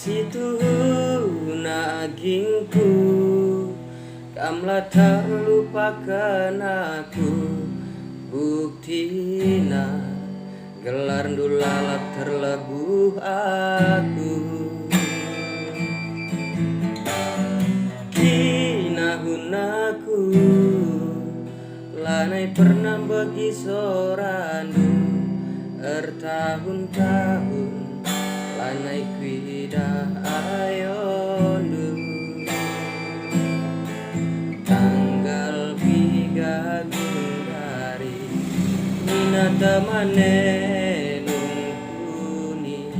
Situhun agingku, kamlah tak lupakan aku. Buktina gelar dulalap terlebuh aku. Kinahun aku lanai pernah bagi sorandu ertahun-tahun lanai kuidah ayondu. Tanggal piga gundari minata manenungkuni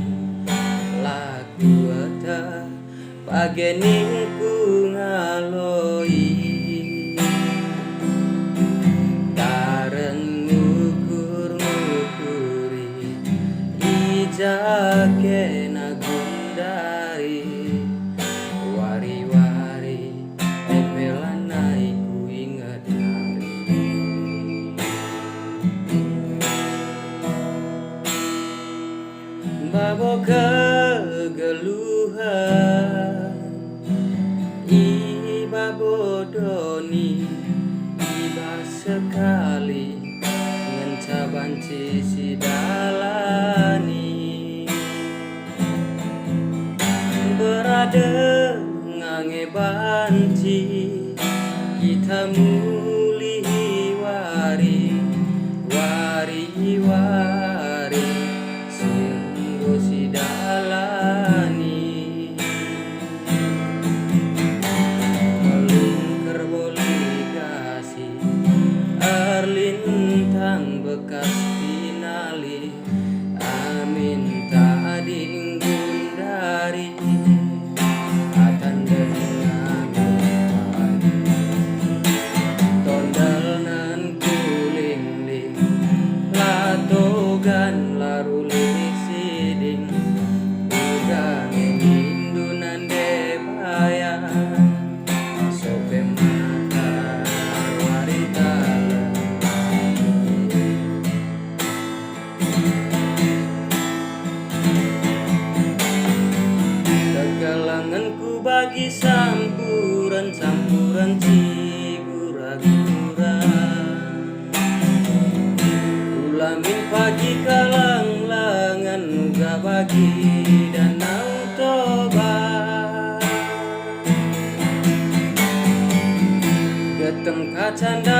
laku ata pageningku ngaloi. Taren ngukur-ngukuri ijake nagundari wari-wari epelanai ku ingat hari. Babo kegeluhan iba bodoni iba sekali ngencabanci si dalani berade ngange banci kita mulihi wari wari sungguh si dalani melungker boligasi erlintang bekas pinali amin tak dinggundari atan dengan pagi tondal nan kulingling latogan laruli siding ugang indunan debaya sope mata warita kegalanganku bagi sampuran cigura-gura ulamin pagi kalang-langan nuga bagi danau toba getem kacanda